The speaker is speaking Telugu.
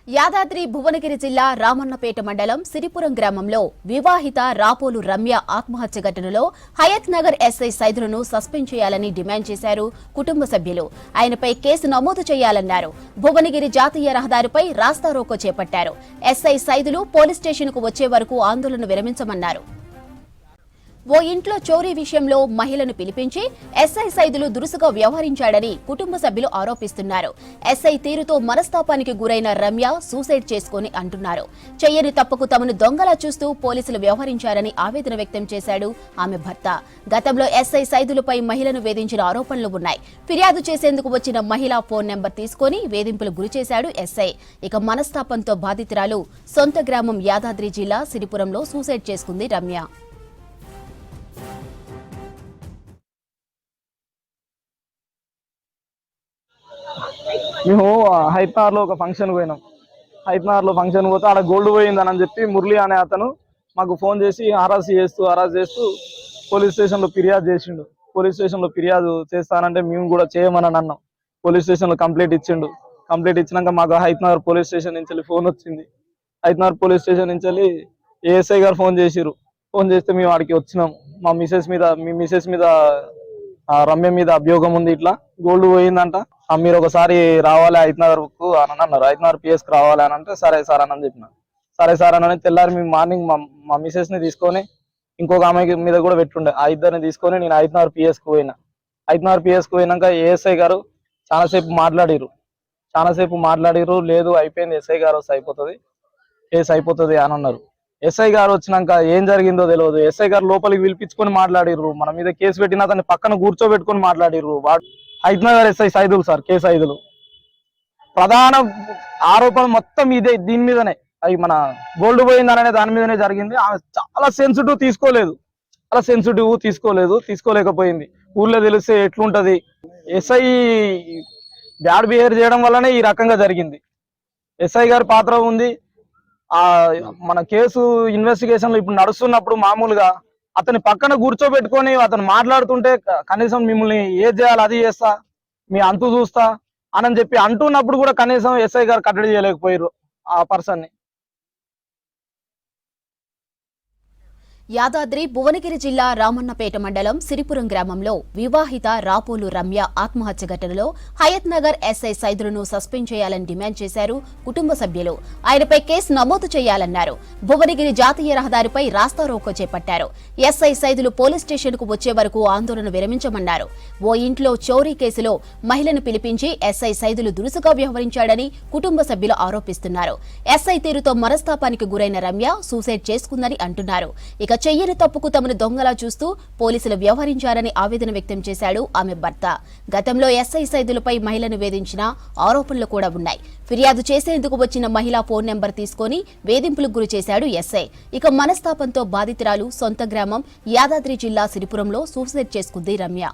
యాదాద్రి భువనగిరి జిల్లా రామన్నపేట మండలం సిరిపురం గ్రామంలో వివాహిత రాపోలు రమ్య ఆత్మహత్య ఘటనలో హయత్ నగర్ ఎస్ఐ సైదులను సస్పెండ్ చేయాలని డిమాండ్ చేశారు కుటుంబ సభ్యులు. ఆయనపై కేసు నమోదు చేయాలన్నారు. భువనగిరి జాతీయ రహదారిపై రాస్తారోకో చేపట్టారు. ఎస్ఐ సైదులు పోలీస్ స్టేషన్కు వచ్చే వరకు ఆందోళన విరమించమన్నారు. ఓ ఇంట్లో చోరీ విషయంలో మహిళను పిలిపించి ఎస్ఐ సైదులు దురుసుగా వ్యవహరించాడని కుటుంబ సభ్యులు ఆరోపిస్తున్నారు. ఎస్ఐ తీరుతో మనస్తాపానికి గురైన రమ్య సూసైడ్ చేసుకుని అంటున్నారు. చెయ్యని తప్పుకు తమను దొంగలా చూస్తూ పోలీసులు వ్యవహరించారని ఆవేదన వ్యక్తం చేశాడు ఆమె భర్త. గతంలో ఎస్ఐ సైదులపై మహిళను వేధించిన ఆరోపణలు ఉన్నాయి. ఫిర్యాదు చేసేందుకు వచ్చిన మహిళ ఫోన్ నెంబర్ తీసుకుని వేధింపులు గురిచేశాడు ఎస్ఐ. ఇక మనస్తాపంతో బాధితురాలు సొంత గ్రామం యాదాద్రి జిల్లా సిరిపురంలో సూసైడ్ చేసుకుంది రమ్య. మేము హైప్నార్లో ఒక ఫంక్షన్ పోయినాం. హైప్నార్లో ఫంక్షన్ పోతే ఆడ గోల్డ్ పోయిందని చెప్పి మురళి అనే అతను మాకు ఫోన్ చేసి హరాస్ చేస్తూ పోలీస్ స్టేషన్లో ఫిర్యాదు చేసిండు. పోలీస్ స్టేషన్లో ఫిర్యాదు చేస్తానంటే మేము కూడా చేయమని అన్నాం. పోలీస్ స్టేషన్లో కంప్లైంట్ ఇచ్చిండు. కంప్లైంట్ ఇచ్చినాక మాకు హైప్నార్ పోలీస్ స్టేషన్ నుంచి ఫోన్ వచ్చింది. హైప్నార్ పోలీస్ స్టేషన్ నుంచి ఏఎస్ఐ గారు ఫోన్ చేసిరు. ఫోన్ చేస్తే మేము ఆడికి వచ్చినాం. మీ మిసెస్ మీద రమ్య మీద అభియోగం ఉంది, ఇట్లా గోల్డ్ పోయిందంట, మీరు ఒకసారి రావాలి హైత్నగర్కు అని అన్నారు. హైత్నగర్ పిఎస్కి రావాలి అని అంటే సరే సార్ అని చెప్పిన. సరే సార్ అని తెల్లారి మేము మార్నింగ్ మా మిసెస్ ని తీసుకొని ఇంకొక ఆమె మీద కూడా పెట్టుండే. ఆ ఇద్దరిని తీసుకొని నేను హైత్నగర్ పిఎస్కి పోయినా. హైత్నగర్ పిఎస్కి పోయినాక ఏఎస్ఐ గారు చాలాసేపు మాట్లాడిరు. లేదు అయిపోయింది, ఎస్ఐ గారు వస్తే అయిపోతుంది, కేసు అయిపోతుంది అని అన్నారు. ఎస్ఐ గారు వచ్చినాక ఏం జరిగిందో తెలియదు. ఎస్ఐ గారు లోపలికి పిలిపించుకొని మాట్లాడిర్రు. మన మీద కేసు పెట్టిన అతన్ని పక్కన కూర్చోబెట్టుకొని మాట్లాడిర్రు. హయత్ నగర్ ఎస్ఐ సైదులు సార్, కే సైదులు. ప్రధాన ఆరోపణ మొత్తం ఇదే, దీని మీదనే. అవి మన గోల్డ్ పోయిందనే దాని మీదనే జరిగింది. ఆమె చాలా సెన్సిటివ్ తీసుకోలేకపోయింది. ఊర్లో తెలిస్తే ఎట్లుంటది. ఎస్ఐ బ్యాడ్ బిహేవ్ చేయడం వల్లనే ఈ రకంగా జరిగింది. ఎస్ఐ గారి పాత్ర ఉంది. మన కేసు ఇన్వెస్టిగేషన్ లో ఇప్పుడు నడుస్తున్నప్పుడు మామూలుగా అతని పక్కన కూర్చోబెట్టుకొని అతను మాట్లాడుతుంటే కనీసం మిమ్మల్ని ఏది చేయాలి అది చేస్తా, మీ అంతు చూస్తా అని చెప్పి అంటున్నప్పుడు కూడా కనీసం ఎస్ఐ గారు కట్టడి చేయలేకపోయారు ఆ పర్సన్ ని. యాదాద్రి భువనగిరి జిల్లా రామన్నపేట మండలం సిరిపురం గ్రామంలో వివాహిత రాపోలు రమ్య ఆత్మహత్య ఘటనలో హయత్ నగర్ ఎస్ఐ సైదులను సస్పెండ్ చేయాలని డిమాండ్ చేశారు కుటుంబ సభ్యులు. ఆయనపై కేసు నమోదు చేయాలన్నారు. భువనగిరి జాతీయ రహదారిపై రాస్తారోకో చేపట్టారు. ఎస్ఐ సైదులు పోలీస్ స్టేషన్ కు వచ్చే వరకు ఆందోళన విరమించమన్నారు. ఓ ఇంట్లో చోరీ కేసులో మహిళను పిలిపించి ఎస్ఐ సైదులు దురుసుగా వ్యవహరించాడని కుటుంబ సభ్యులు ఆరోపిస్తున్నారు. ఎస్ఐ తీరుతో మనస్తాపానికి గురైన రమ్య సూసైడ్ చేసుకుందని అంటున్నారు. ఇక చెయ్యని తప్పుకు తమను దొంగలా చూస్తూ పోలీసులు వ్యవహరించారని ఆవేదన వ్యక్తం చేశాడు ఆమె భర్త. గతంలో ఎస్ఐ సైదులపై మహిళను వేధించిన ఆరోపణలు కూడా ఉన్నాయి. ఫిర్యాదు చేసేందుకు వచ్చిన మహిళా ఫోన్ నెంబర్ తీసుకుని వేధింపులకు గురి చేశాడు ఎస్ఐ. ఇక మనస్తాపంతో బాధితురాలు సొంత గ్రామం యాదాద్రి జిల్లా సిరిపురంలో సూసైడ్ చేసుకుంది రమ్య.